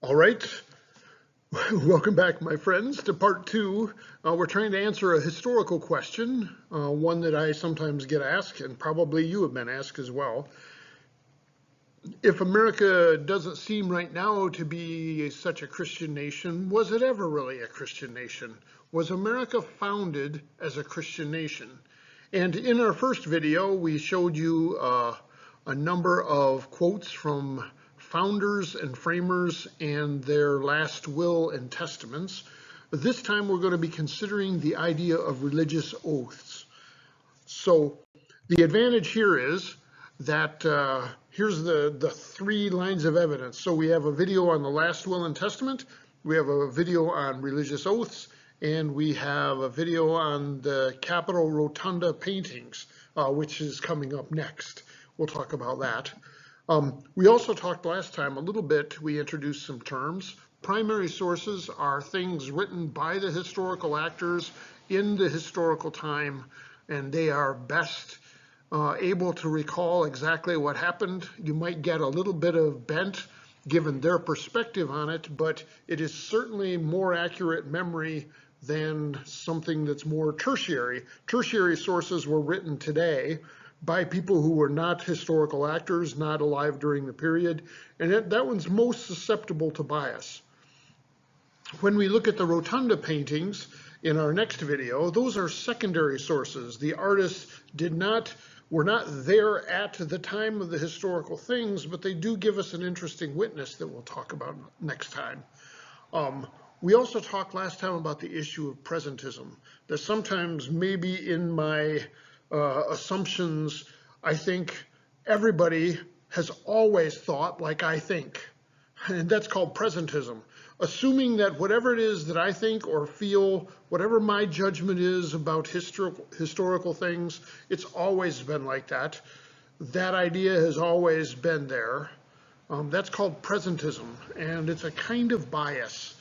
All right, welcome back, my friends, to part two. We're trying to answer a historical question, one that I sometimes get asked, and probably you have been asked as well. If America doesn't seem right now to be such a Christian nation, was it ever really a Christian nation? Was America founded as a Christian nation? And in our first video, we showed you a number of quotes from founders and framers and their last will and testaments. But this time we're going to be considering the idea of religious oaths. So the advantage here is that here's the three lines of evidence. So we have a video on the last will and testament, we have a video on religious oaths, and we have a video on the Capitol Rotunda paintings, which is coming up next. We'll talk about that. We also talked last time a little bit, we introduced some terms. Primary sources are things written by the historical actors in the historical time, and they are best able to recall exactly what happened. You might get a little bit of bent given their perspective on it, but it is certainly more accurate memory than something that's more tertiary. Tertiary sources were written today by people who were not historical actors, not alive during the period, and that one's most susceptible to bias. When we look at the Rotunda paintings in our next video, those are secondary sources. The artists were not there at the time of the historical things, but they do give us an interesting witness that we'll talk about next time. We also talked last time about the issue of presentism, that sometimes maybe in my assumptions, I think everybody has always thought like I think, and that's called presentism. Assuming that whatever it is that I think or feel, whatever my judgment is about historical things, it's always been like that. That idea has always been there. That's called presentism, and it's a kind of bias.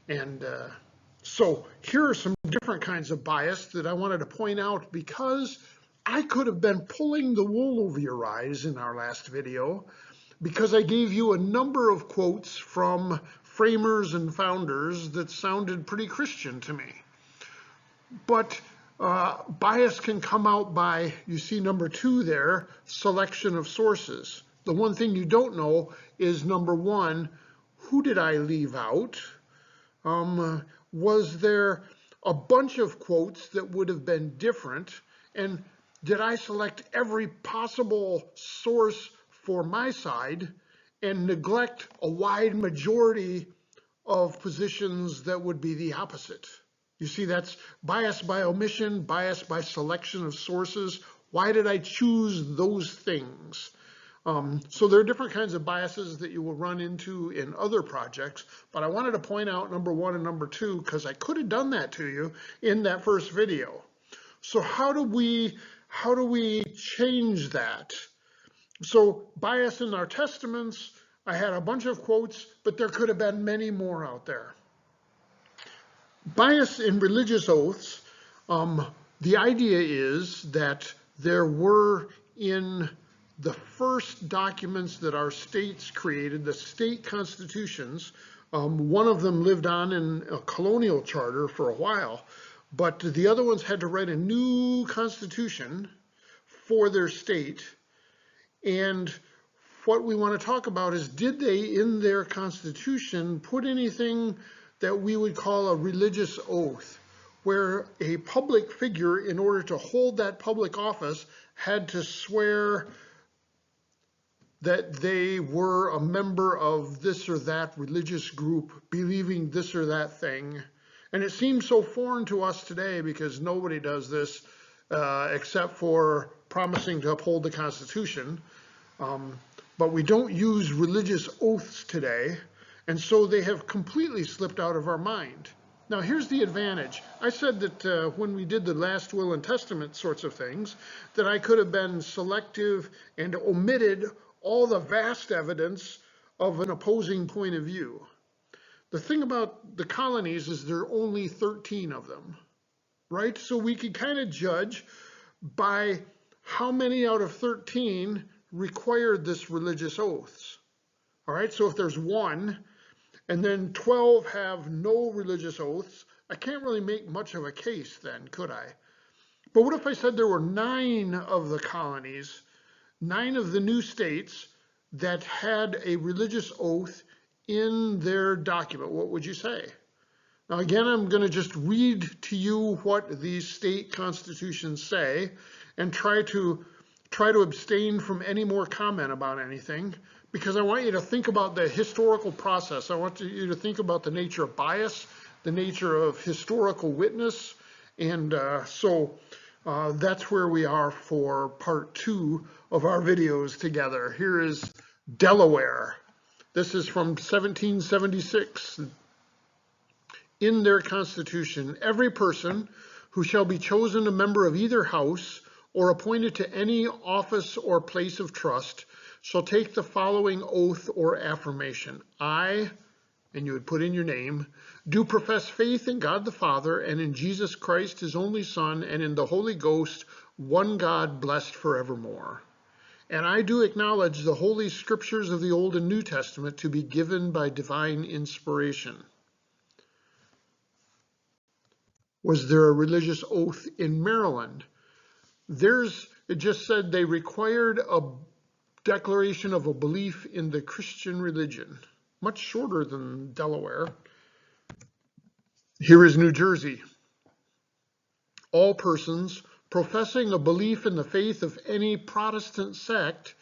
And so here are some different kinds of bias that I wanted to point out, because I could have been pulling the wool over your eyes in our last video, because I gave you a number of quotes from framers and founders that sounded pretty Christian to me. But bias can come out by, you see number 2 there, selection of sources. The one thing you don't know is, number 1, who did I leave out? Was there a bunch of quotes that would have been different? And did I select every possible source for my side and neglect a wide majority of positions that would be the opposite? You see, that's bias by omission, bias by selection of sources. Why did I choose those things? So there are different kinds of biases that you will run into in other projects, but I wanted to point out number 1 and number 2 because I could have done that to you in that first video. So how do we change that? So bias in our testaments, I had a bunch of quotes, but there could have been many more out there. Bias in religious oaths, the idea is that there were in the first documents that our states created, the state constitutions, one of them lived on in a colonial charter for a while, but the other ones had to write a new constitution for their state. And what we want to talk about is, did they in their constitution put anything that we would call a religious oath, where a public figure, in order to hold that public office, had to swear that they were a member of this or that religious group, believing this or that thing. And it seems so foreign to us today because nobody does this except for promising to uphold the Constitution. But we don't use religious oaths today, and so they have completely slipped out of our mind. Now here's the advantage. I said that when we did the last will and testament sorts of things, that I could have been selective and omitted all the vast evidence of an opposing point of view. The thing about the colonies is there are only 13 of them, right? So we could kind of judge by how many out of 13 required this religious oaths. All right, so if there's 1, And then 12 have no religious oaths. I can't really make much of a case then, could I? But what if I said there were 9 of the colonies, 9 of the new states that had a religious oath in their document? What would you say? Now again, I'm going to just read to you what these state constitutions say and try to abstain from any more comment about anything, because I want you to think about the historical process. I want you to think about the nature of bias, the nature of historical witness, and that's where we are for part 2 of our videos together. Here is Delaware. This is from 1776. In their constitution, every person who shall be chosen a member of either house or appointed to any office or place of trust shall take the following oath or affirmation. I, and you would put in your name, do profess faith in God the Father and in Jesus Christ, his only Son, and in the Holy Ghost, one God, blessed forevermore. And I do acknowledge the Holy Scriptures of the Old and New Testament to be given by divine inspiration. Was there a religious oath in Maryland? It just said they required a declaration of a belief in the Christian religion, much shorter than Delaware. Here is New Jersey. All persons professing a belief in the faith of any Protestant sect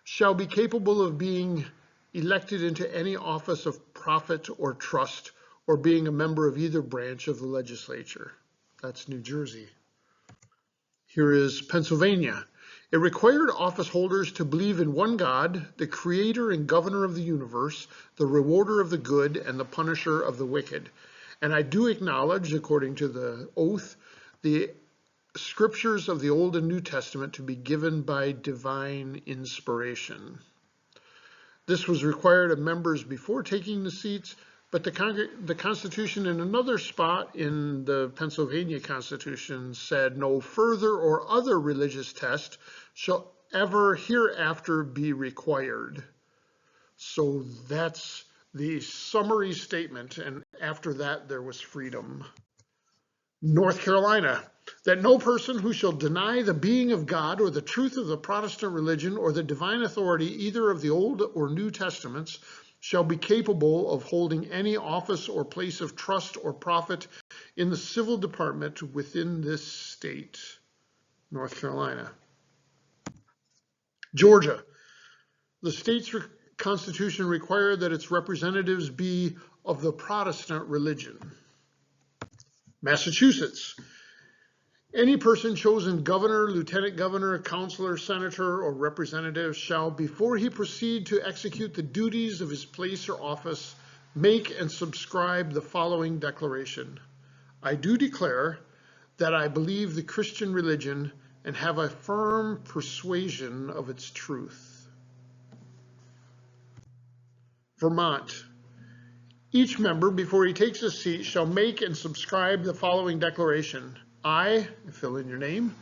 shall be capable of being elected into any office of profit or trust, or being a member of either branch of the legislature. That's New Jersey. Here is Pennsylvania. It required office holders to believe in one God, the creator and governor of the universe, the rewarder of the good and the punisher of the wicked. And I do acknowledge, according to the oath, the scriptures of the Old and New Testament to be given by divine inspiration. This was required of members before taking the seats, but the Constitution in another spot in the Pennsylvania Constitution said no further or other religious test shall ever hereafter be required. So that's the summary statement, and after that there was freedom. North Carolina, that no person who shall deny the being of God or the truth of the Protestant religion or the divine authority either of the Old or New Testaments shall be capable of holding any office or place of trust or profit in the civil department within this state. North Carolina. Georgia, the state's constitution required that its representatives be of the Protestant religion. Massachusetts, any person chosen governor, lieutenant governor, councilor, senator, or representative shall, before he proceed to execute the duties of his place or office, make and subscribe the following declaration. I do declare that I believe the Christian religion and have a firm persuasion of its truth. Vermont, each member, before he takes a seat, shall make and subscribe the following declaration. I, fill in your name,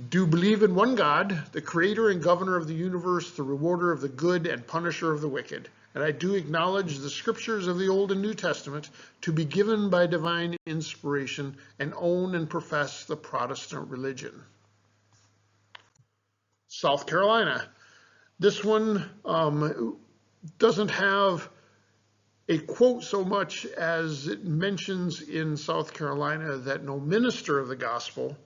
do believe in one God, the creator and governor of the universe, the rewarder of the good and punisher of the wicked. And I do acknowledge the scriptures of the Old and New Testament to be given by divine inspiration and own and profess the Protestant religion. South Carolina. This one doesn't have a quote so much as it mentions in South Carolina that no minister of the gospel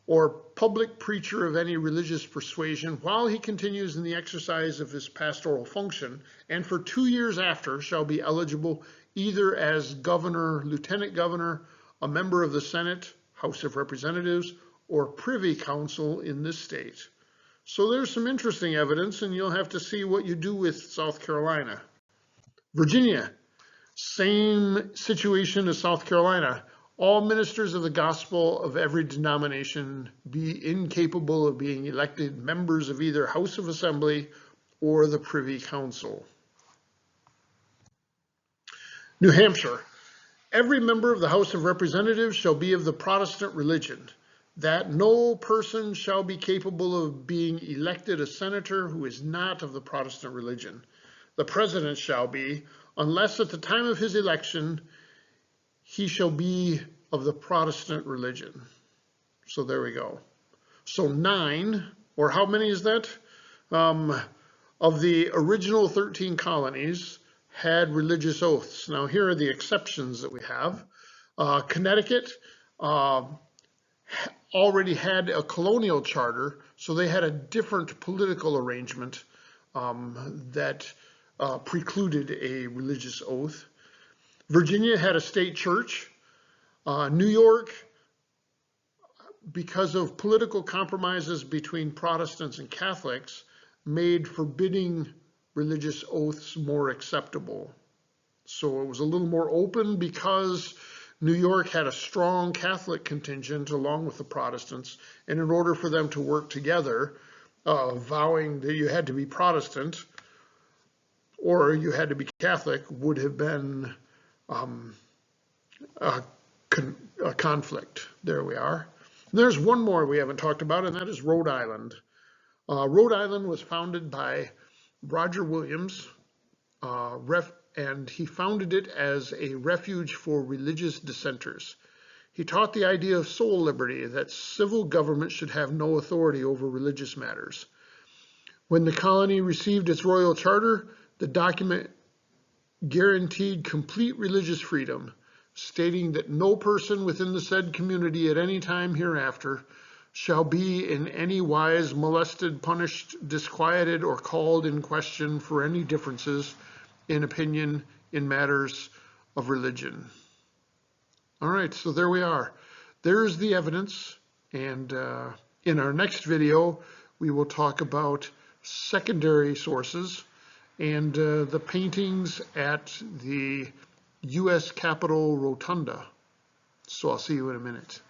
or public preacher of any religious persuasion, while he continues in the exercise of his pastoral function, and for 2 years after, shall be eligible either as governor, lieutenant governor, a member of the Senate, House of Representatives, or Privy Council in this state. So there's some interesting evidence, and you'll have to see what you do with South Carolina. Virginia, same situation as South Carolina. All ministers of the gospel of every denomination be incapable of being elected members of either House of Assembly or the Privy Council. New Hampshire, every member of the House of Representatives shall be of the Protestant religion, that no person shall be capable of being elected a senator who is not of the Protestant religion. The president shall be, unless at the time of his election he shall be of the Protestant religion. So there we go. So 9, or how many is that? Of the original 13 colonies had religious oaths. Now here are the exceptions that we have. Connecticut already had a colonial charter, so they had a different political arrangement that precluded a religious oath. Virginia had a state church. New York, because of political compromises between Protestants and Catholics, made forbidding religious oaths more acceptable. So it was a little more open because New York had a strong Catholic contingent along with the Protestants, and in order for them to work together, vowing that you had to be Protestant or you had to be Catholic would have been a conflict. There we are. And there's one more we haven't talked about, and that is Rhode Island. Rhode Island was founded by Roger Williams, and he founded it as a refuge for religious dissenters. He taught the idea of soul liberty, that civil government should have no authority over religious matters. When the colony received its royal charter, the document guaranteed complete religious freedom, stating that no person within the said community at any time hereafter shall be in any wise molested, punished, disquieted, or called in question for any differences in opinion in matters of religion. All right, so there we are. There's the evidence, and in our next video, we will talk about secondary sources and the paintings at the U.S. Capitol Rotunda. So I'll see you in a minute.